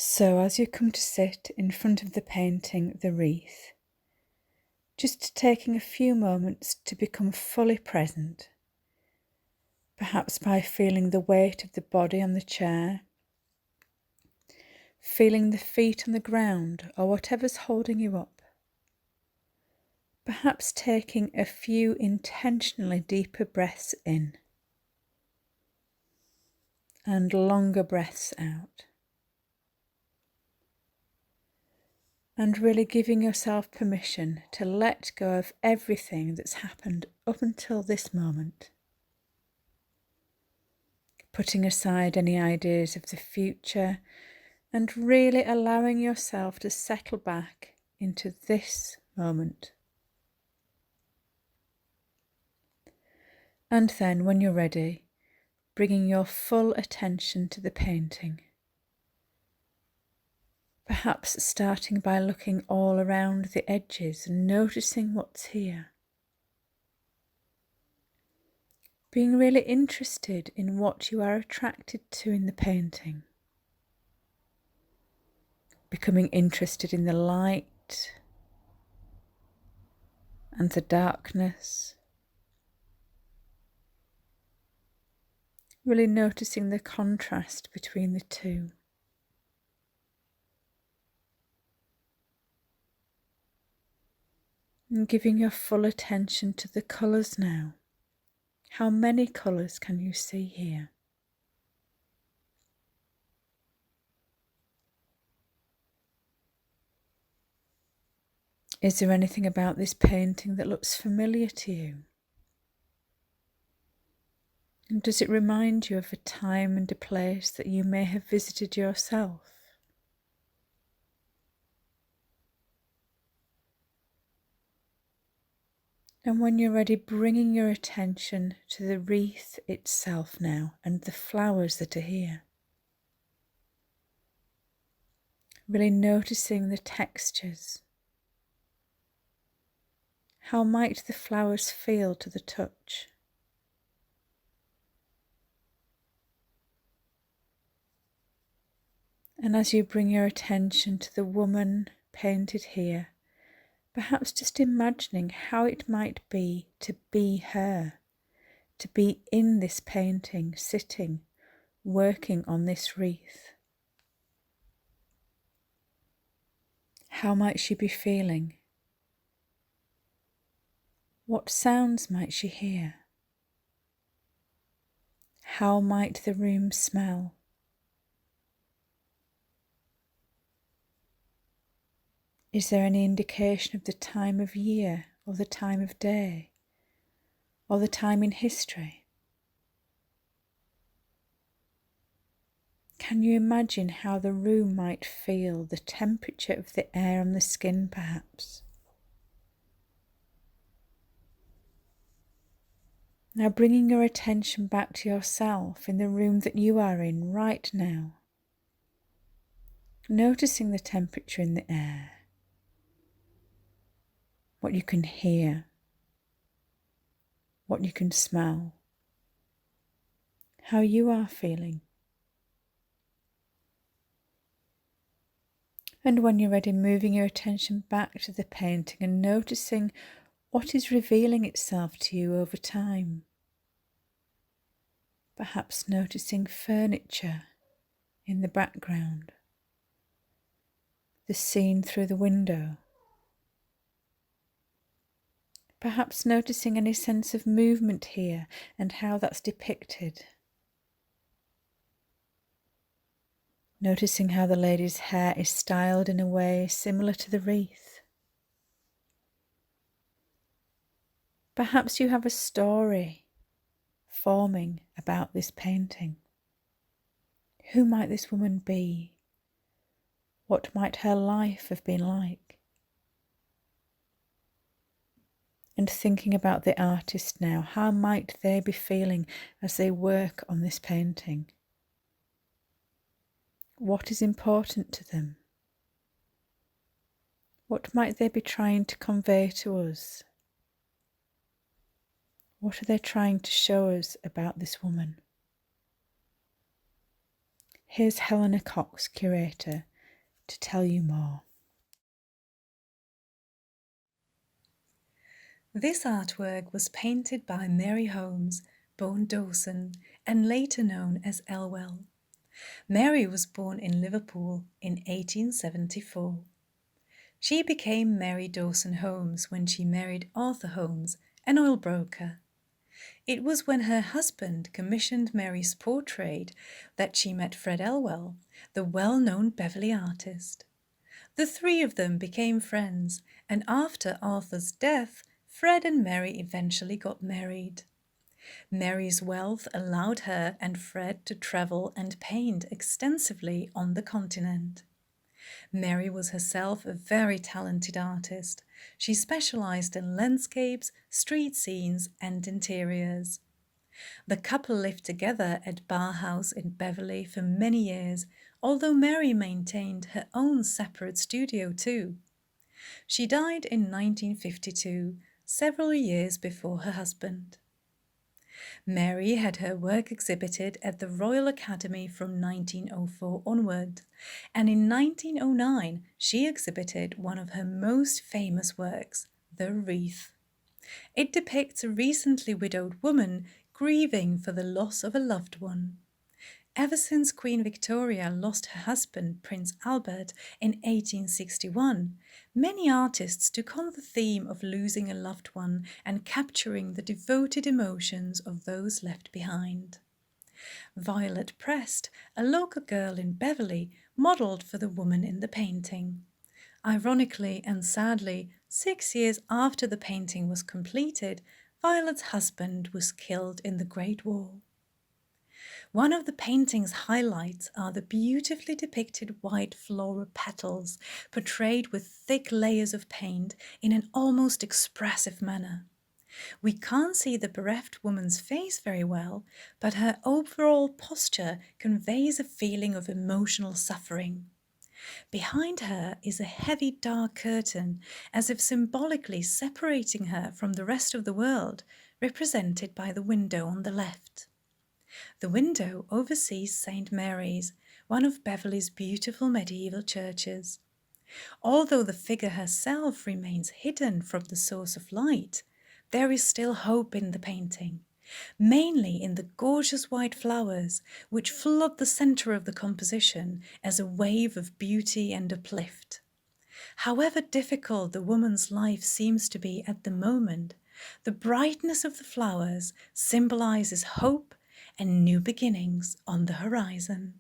So as you come to sit in front of the painting, the wreath, just taking a few moments to become fully present, perhaps by feeling the weight of the body on the chair, feeling the feet on the ground or whatever's holding you up, perhaps taking a few intentionally deeper breaths in and longer breaths out. And really giving yourself permission to let go of everything that's happened up until this moment. Putting aside any ideas of the future and really allowing yourself to settle back into this moment. And then, when you're ready, bringing your full attention to the painting. Perhaps starting by looking all around the edges and noticing what's here. Being really interested in what you are attracted to in the painting. Becoming interested in the light and the darkness. Really noticing the contrast between the two. And giving your full attention to the colours now. How many colours can you see here? Is there anything about this painting that looks familiar to you? And does it remind you of a time and a place that you may have visited yourself? And when you're ready, bringing your attention to the wreath itself now and the flowers that are here. Really noticing the textures. How might the flowers feel to the touch? And as you bring your attention to the woman painted here, perhaps just imagining how it might be to be her, to be in this painting, sitting, working on this wreath. How might she be feeling? What sounds might she hear? How might the room smell? Is there any indication of the time of year or the time of day or the time in history? Can you imagine how the room might feel, the temperature of the air on the skin perhaps? Now bringing your attention back to yourself in the room that you are in right now. Noticing the temperature in the air. What you can hear, what you can smell, how you are feeling. And when you're ready, moving your attention back to the painting and noticing what is revealing itself to you over time. Perhaps noticing furniture in the background, the scene through the window. Perhaps noticing any sense of movement here and how that's depicted. Noticing how the lady's hair is styled in a way similar to the wreath. Perhaps you have a story forming about this painting. Who might this woman be? What might her life have been like? And thinking about the artist now, how might they be feeling as they work on this painting? What is important to them? What might they be trying to convey to us? What are they trying to show us about this woman? Here's Helena Cox, curator, to tell you more. This artwork was painted by Mary Holmes, born Dawson, and later known as Elwell. Mary was born in Liverpool in 1874. She became Mary Dawson Holmes when she married Arthur Holmes, an oil broker. It was when her husband commissioned Mary's portrait that she met Fred Elwell, the well-known Beverley artist. The three of them became friends, and after Arthur's death, Fred and Mary eventually got married. Mary's wealth allowed her and Fred to travel and paint extensively on the continent. Mary was herself a very talented artist. She specialized in landscapes, street scenes, and interiors. The couple lived together at Bar House in Beverley for many years, although Mary maintained her own separate studio too. She died in 1952, several years before her husband. Mary had her work exhibited at the Royal Academy from 1904 onward, and in 1909 she exhibited one of her most famous works, the Wreath. It depicts a recently widowed woman grieving for the loss of a loved one. Ever since Queen Victoria lost her husband, Prince Albert, in 1861, many artists took on the theme of losing a loved one and capturing the devoted emotions of those left behind. Violet Prest, a local girl in Beverley, modelled for the woman in the painting. Ironically and sadly, 6 years after the painting was completed, Violet's husband was killed in the Great War. One of the painting's highlights are the beautifully depicted white floral petals, portrayed with thick layers of paint in an almost expressive manner. We can't see the bereft woman's face very well, but her overall posture conveys a feeling of emotional suffering. Behind her is a heavy dark curtain, as if symbolically separating her from the rest of the world, represented by the window on the left. The window oversees St. Mary's, one of Beverley's beautiful medieval churches. Although the figure herself remains hidden from the source of light, there is still hope in the painting, mainly in the gorgeous white flowers which flood the centre of the composition as a wave of beauty and uplift. However difficult the woman's life seems to be at the moment, the brightness of the flowers symbolizes hope and new beginnings on the horizon.